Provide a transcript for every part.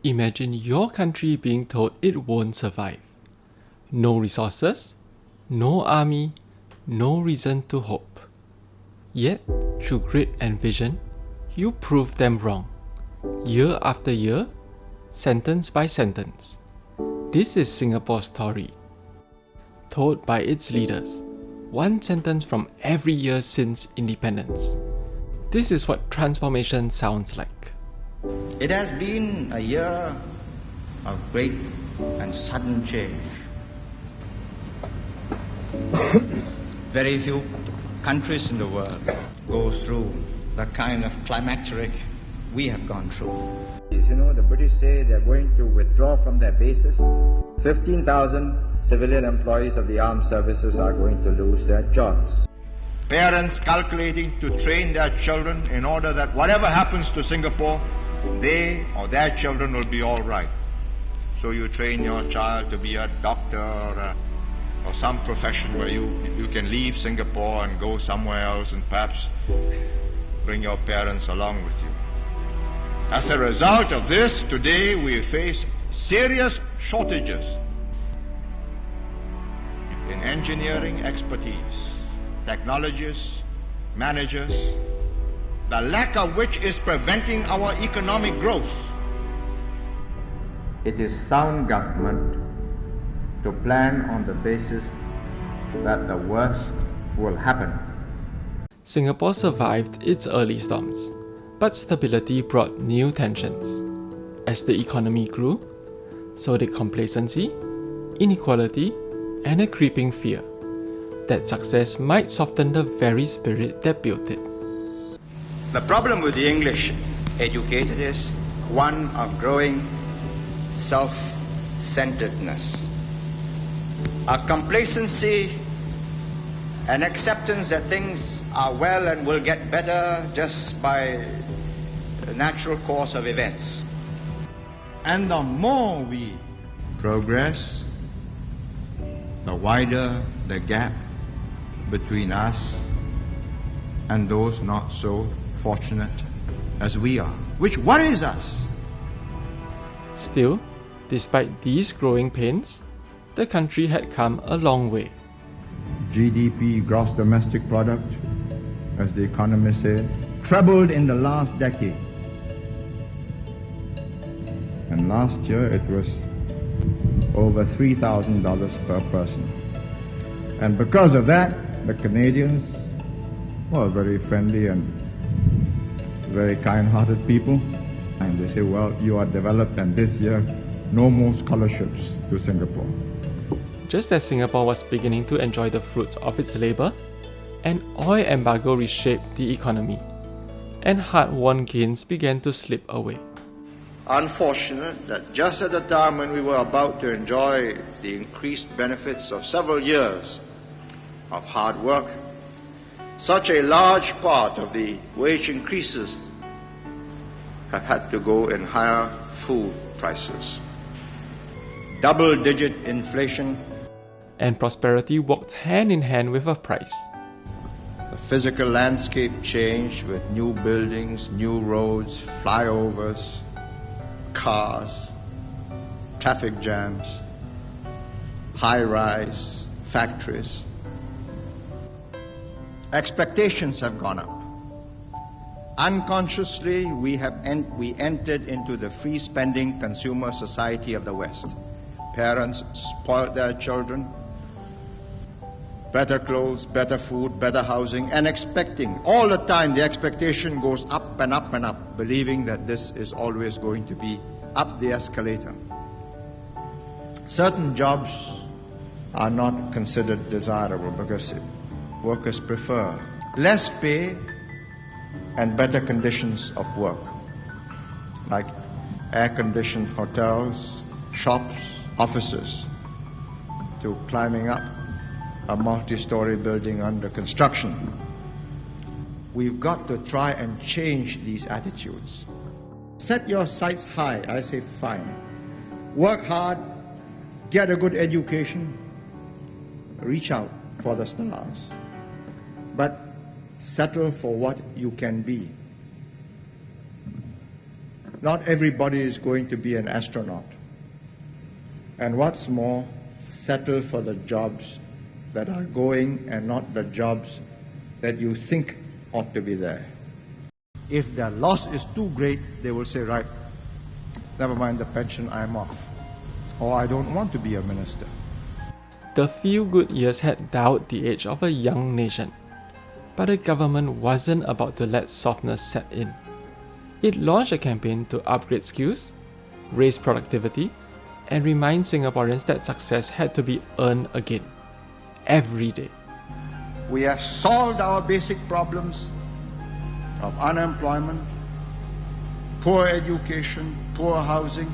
Imagine your country being told it won't survive. No resources, no army, no reason to hope. Yet, through grit and vision, you prove them wrong. Year after year, sentence by sentence. This is Singapore's story. Told by its leaders, one sentence from every year since independence. This is what transformation sounds like. It has been a year of great and sudden change. Very few countries in the world go through the kind of climacteric we have gone through. You know, the British say they're going to withdraw from their bases. 15,000 civilian employees of the armed services are going to lose their jobs. Parents calculating to train their children in order that whatever happens to Singapore, they or their children will be all right. So you train your child to be a doctor or some profession where you can leave Singapore and go somewhere else and perhaps bring your parents along with you. As a result of this, today we face serious shortages in engineering expertise, technologists, managers, the lack of which is preventing our economic growth. It is sound government to plan on the basis that the worst will happen. Singapore survived its early storms, but stability brought new tensions. As the economy grew, so did complacency, inequality, and a creeping fear that success might soften the very spirit that built it. The problem with the English educated is one of growing self-centeredness. A complacency, an acceptance that things are well and will get better just by the natural course of events. And the more we progress, the wider the gap between us and those not so fortunate as we are, which worries us. Still, despite these growing pains, the country had come a long way. GDP, gross domestic product, as the economists say, trebled in the last decade. And last year it was over $3,000 per person. And because of that, the Canadians were very friendly and very kind-hearted people. And they say, well, you are developed, and this year, no more scholarships to Singapore. Just as Singapore was beginning to enjoy the fruits of its labour, an oil embargo reshaped the economy, and hard-won gains began to slip away. Unfortunate that just at the time when we were about to enjoy the increased benefits of several years of hard work, such a large part of the wage increases have had to go in higher food prices. Double-digit inflation. And prosperity walked hand in hand with a price. The physical landscape changed with new buildings, new roads, flyovers, cars, traffic jams, high-rise factories. Expectations have gone up. Unconsciously, we entered into the free-spending consumer society of the West. Parents spoiled their children, better clothes, better food, better housing, and expecting. All the time, the expectation goes up and up and up, believing that this is always going to be up the escalator. Certain jobs are not considered desirable because workers prefer less pay and better conditions of work, like air-conditioned hotels, shops, offices, to climbing up a multi-story building under construction. We've got to try and change these attitudes. Set your sights high, I say fine. Work hard, get a good education, reach out for the stars. But settle for what you can be. Not everybody is going to be an astronaut. And what's more, settle for the jobs that are going and not the jobs that you think ought to be there. If their loss is too great, they will say, right, never mind the pension, I'm off. Or I don't want to be a minister. The feel-good years had dialed the age of a young nation, but the government wasn't about to let softness set in. It launched a campaign to upgrade skills, raise productivity, and remind Singaporeans that success had to be earned again, every day. We have solved our basic problems of unemployment, poor education, poor housing.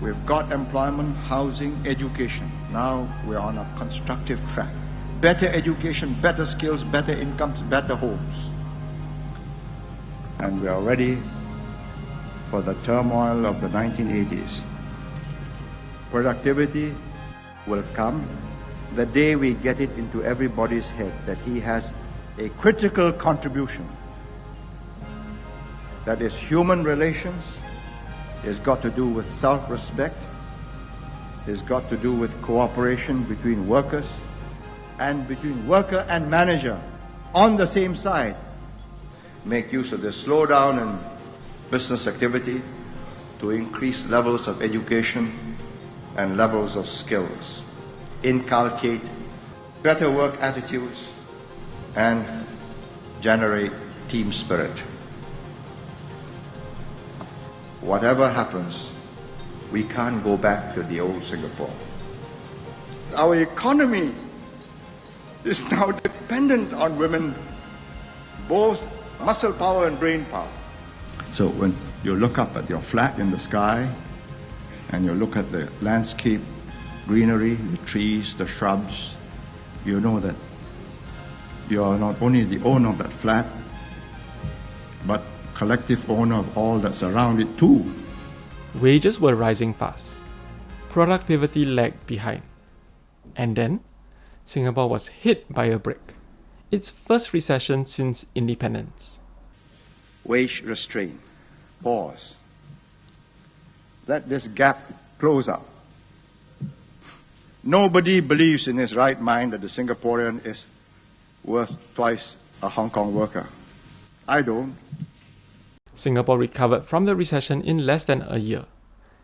We've got employment, housing, education. Now we're on a constructive track. Better education, better skills, better incomes, better homes. And we are ready for the turmoil of the 1980s. Productivity will come the day we get it into everybody's head that he has a critical contribution. That is human relations. It's got to do with self-respect. It's got to do with cooperation between workers and between worker and manager on the same side. Make use of the slowdown in business activity to increase levels of education and levels of skills. Inculcate better work attitudes and generate team spirit. Whatever happens, we can't go back to the old Singapore. Our economy is now dependent on women, both muscle power and brain power. So when you look up at your flat in the sky and you look at the landscape, greenery, the trees, the shrubs, you know that you are not only the owner of that flat, but collective owner of all that's around it too. Wages were rising fast. Productivity lagged behind. And then, Singapore was hit by a break. Its first recession since independence. Wage restraint. Pause. Let this gap close up. Nobody believes in his right mind that the Singaporean is worth twice a Hong Kong worker. I don't. Singapore recovered from the recession in less than a year,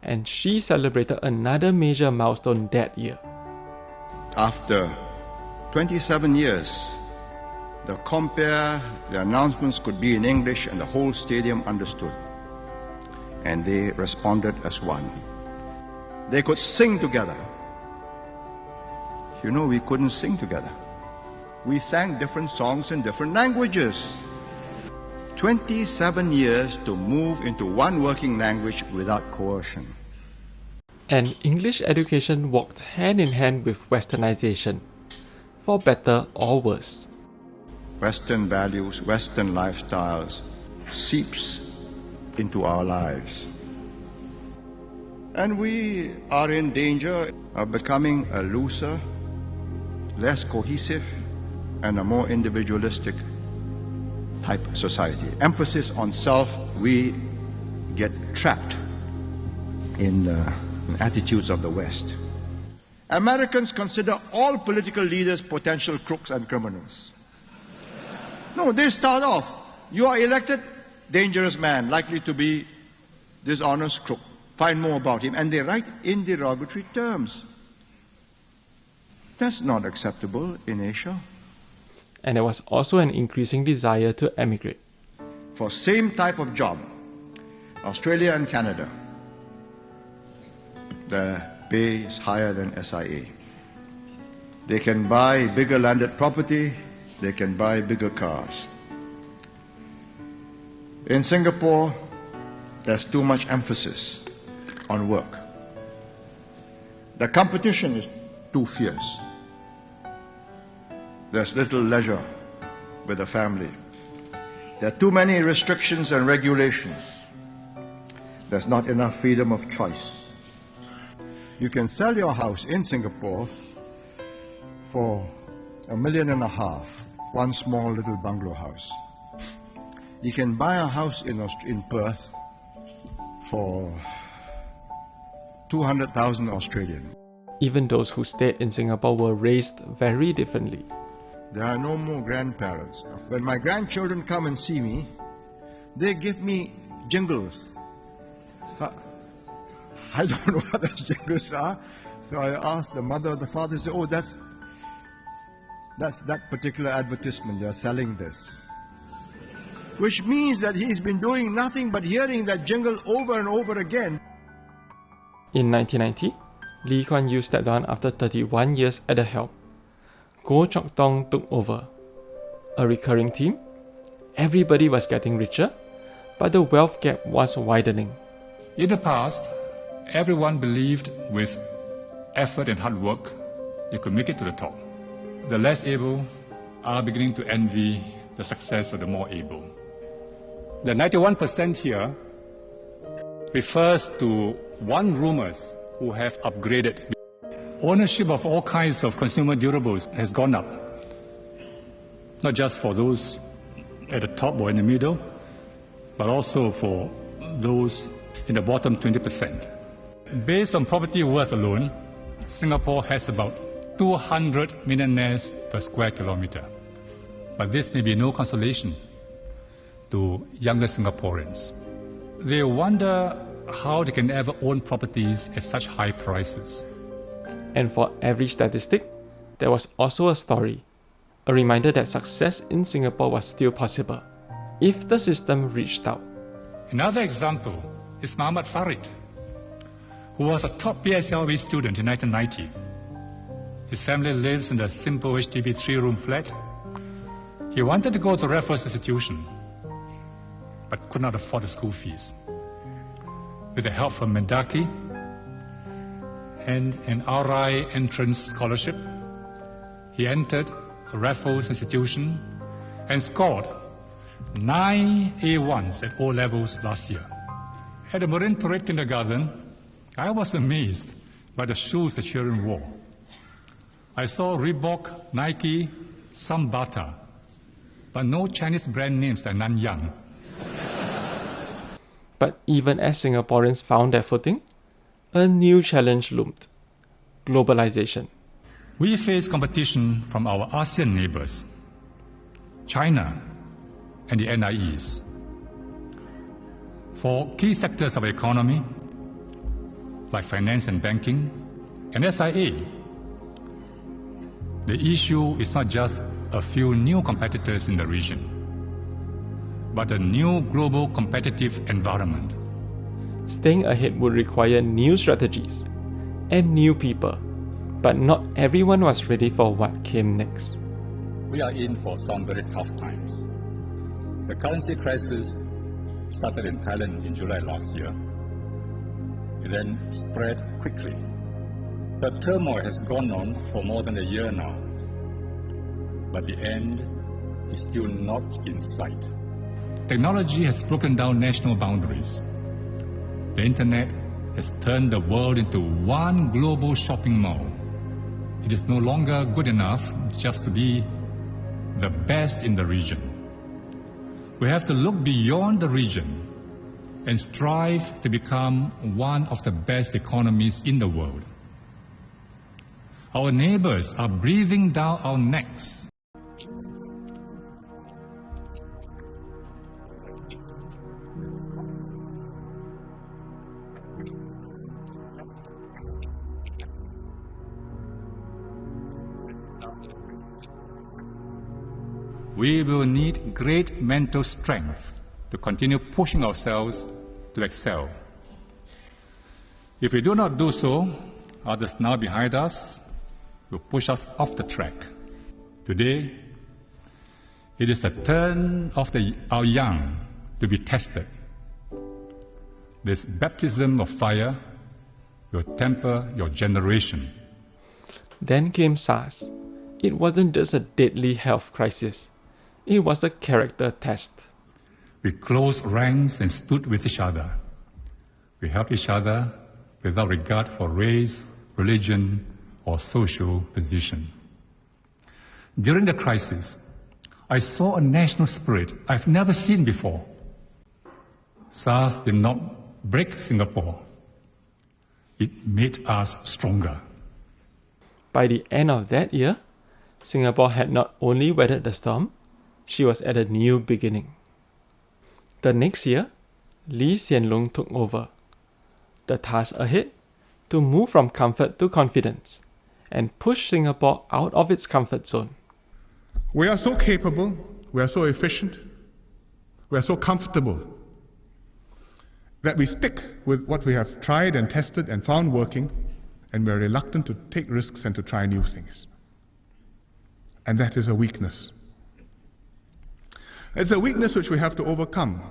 and she celebrated another major milestone that year. After 27 years, the compare, the announcements could be in English and the whole stadium understood. And they responded as one. They could sing together. You know, we couldn't sing together. We sang different songs in different languages. 27 years to move into one working language without coercion. And English education walked hand in hand with westernization, for better or worse. Western values, Western lifestyles seeps into our lives. And we are in danger of becoming a looser, less cohesive, and a more individualistic type society. Emphasis on self, we get trapped in attitudes of the West. Americans consider all political leaders potential crooks and criminals. No, they start off. You are elected, dangerous man, likely to be dishonest crook. Find more about him. And they write in derogatory terms. That's not acceptable in Asia. And there was also an increasing desire to emigrate. For same type of job, Australia and Canada, the pay is higher than SIA. They can buy bigger landed property, they can buy bigger cars. In Singapore, there's too much emphasis on work. The competition is too fierce. There's little leisure with the family. There are too many restrictions and regulations. There's not enough freedom of choice. You can sell your house in Singapore for $1.5 million, one small little bungalow house. You can buy a house in Perth for 200,000 Australian. Even those who stayed in Singapore were raised very differently. There are no more grandparents. When my grandchildren come and see me, they give me jingles. I don't know what those jingles are. So I ask the mother or the father, say, oh, that's that particular advertisement, they're selling this. Which means that he's been doing nothing but hearing that jingle over and over again. In 1990, Lee Kuan Yew stepped down after 31 years at the helm. Goh Chok Tong took over. A recurring theme: everybody was getting richer, but the wealth gap was widening. In the past, everyone believed with effort and hard work, you could make it to the top. The less able are beginning to envy the success of the more able. The 91% here refers to one-roomers who have upgraded. Ownership of all kinds of consumer durables has gone up, not just for those at the top or in the middle, but also for those in the bottom 20%. Based on property worth alone, Singapore has about 200 millionaires per square kilometre. But this may be no consolation to younger Singaporeans. They wonder how they can ever own properties at such high prices. And for every statistic, there was also a story, a reminder that success in Singapore was still possible, if the system reached out. Another example is Muhammad Farid, who was a top PSLV student in 1990. His family lives in a simple HDB 3-room flat. He wanted to go to Raffles Institution, but could not afford the school fees. With the help from Mendaki and an RI entrance scholarship, he entered Raffles Institution and scored 9 A1s at O-levels last year. At the Marine Parade Kindergarten, I was amazed by the shoes the children wore. I saw Reebok, Nike, some Bata, but no Chinese brand names like Nanyang. But even as Singaporeans found their footing, a new challenge loomed: globalization. We face competition from our ASEAN neighbors, China and the NIEs. For key sectors of the economy, like finance and banking, and SIA, the issue is not just a few new competitors in the region, but a new global competitive environment. Staying ahead would require new strategies and new people, but not everyone was ready for what came next. We are in for some very tough times. The currency crisis started in Thailand in July last year. It then spread quickly. The turmoil has gone on for more than a year now, but the end is still not in sight. Technology has broken down national boundaries. The internet has turned the world into one global shopping mall. It is no longer good enough just to be the best in the region. We have to look beyond the region and strive to become one of the best economies in the world. Our neighbors are breathing down our necks. We will need great mental strength to continue pushing ourselves to excel. If we do not do so, others now behind us will push us off the track. Today, it is the turn of our young to be tested. This baptism of fire will temper your generation. Then came SARS. It wasn't just a deadly health crisis. It was a character test. We closed ranks and stood with each other. We helped each other without regard for race, religion, or social position. During the crisis, I saw a national spirit I've never seen before. SARS did not break Singapore. It made us stronger. By the end of that year, Singapore had not only weathered the storm, she was at a new beginning. The next year, Lee Hsien Loong took over. The task ahead, to move from comfort to confidence and push Singapore out of its comfort zone. We are so capable, we are so efficient, we are so comfortable that we stick with what we have tried and tested and found working, and we are reluctant to take risks and to try new things. And that is a weakness. It's a weakness which we have to overcome.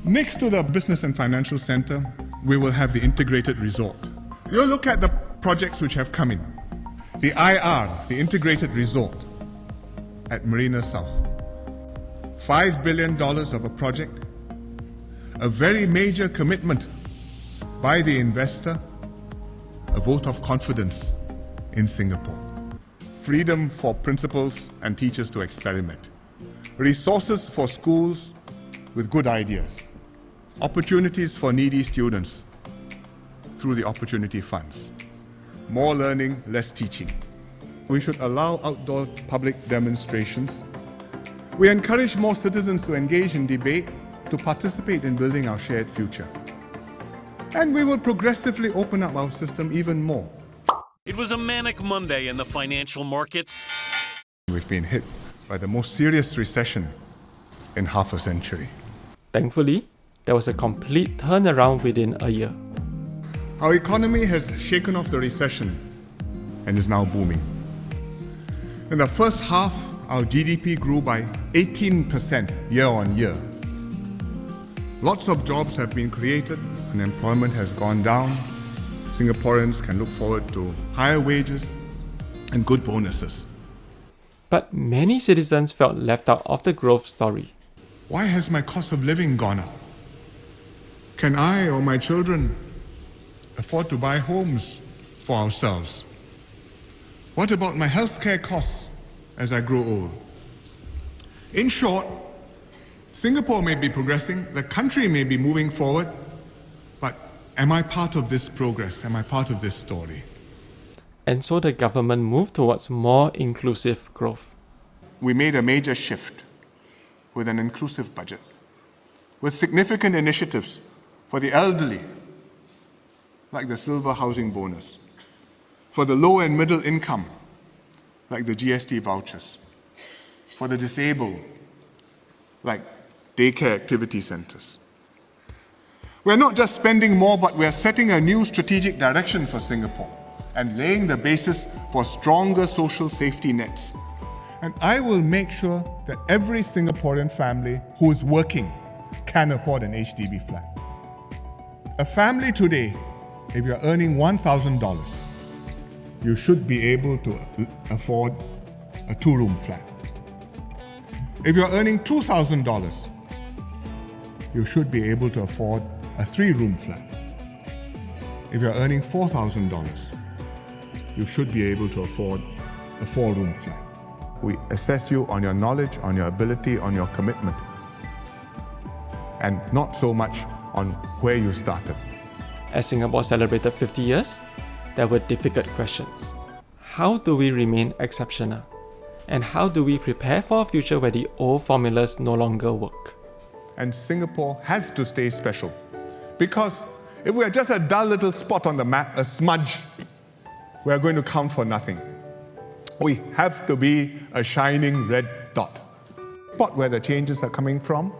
Next to the business and financial center, we will have the integrated resort. You look at the projects which have come in. The IR, the integrated resort at Marina South. $5 billion of a project, a very major commitment by the investor, a vote of confidence in Singapore. Freedom for principals and teachers to experiment. Resources for schools with good ideas. Opportunities for needy students through the opportunity funds. More learning, less teaching. We should allow outdoor public demonstrations. We encourage more citizens to engage in debate, to participate in building our shared future. And we will progressively open up our system even more. It was a manic Monday in the financial markets. We've been hit by the most serious recession in half a century. Thankfully, there was a complete turnaround within a year. Our economy has shaken off the recession and is now booming. In the first half, our GDP grew by 18% year on year. Lots of jobs have been created, unemployment has gone down, Singaporeans can look forward to higher wages and good bonuses. But many citizens felt left out of the growth story. Why has my cost of living gone up? Can I or my children afford to buy homes for ourselves? What about my healthcare costs as I grow old? In short, Singapore may be progressing, the country may be moving forward, but am I part of this progress? Am I part of this story? And so the government moved towards more inclusive growth. We made a major shift with an inclusive budget, with significant initiatives for the elderly, like the silver housing bonus, for the low and middle income, like the GST vouchers, for the disabled, like daycare activity centers. We're not just spending more, but we're setting a new strategic direction for Singapore and laying the basis for stronger social safety nets. And I will make sure that every Singaporean family who is working can afford an HDB flat. A family today, if you're earning $1,000, you should be able to afford a two-room flat. If you're earning $2,000, you should be able to afford a three-room flat. If you're earning $4,000, you should be able to afford a four-room flat. We assess you on your knowledge, on your ability, on your commitment, and not so much on where you started. As Singapore celebrated 50 years, there were difficult questions. How do we remain exceptional? And how do we prepare for a future where the old formulas no longer work? And Singapore has to stay special. Because if we are just a dull little spot on the map, a smudge, we are going to count for nothing. We have to be a shining red dot. Spot where the changes are coming from,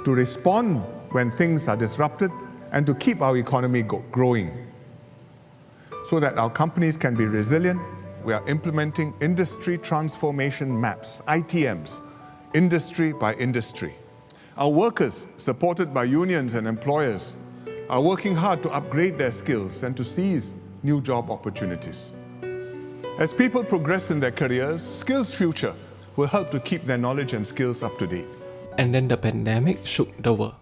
to respond when things are disrupted, and to keep our economy growing. So that our companies can be resilient, we are implementing industry transformation maps, ITMs, industry by industry. Our workers, supported by unions and employers, are working hard to upgrade their skills and to seize new job opportunities. As people progress in their careers, Skills Future will help to keep their knowledge and skills up to date. And then the pandemic shook the world.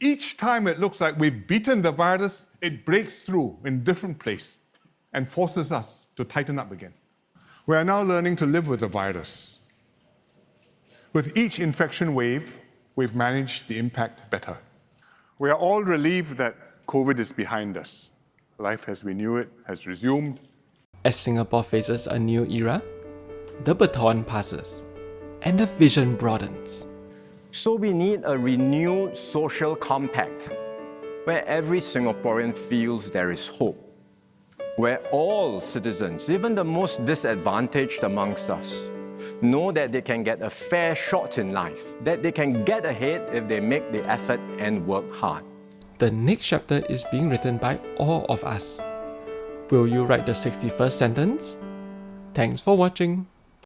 Each time it looks like we've beaten the virus, it breaks through in different place and forces us to tighten up again. We are now learning to live with the virus. With each infection wave, we've managed the impact better. We are all relieved that COVID is behind us. Life as we knew it has resumed. As Singapore faces a new era, the baton passes and the vision broadens. So we need a renewed social compact where every Singaporean feels there is hope, where all citizens, even the most disadvantaged amongst us, know that they can get a fair shot in life, that they can get ahead if they make the effort and work hard. The next chapter is being written by all of us. Will you write the 61st sentence? Thanks for watching.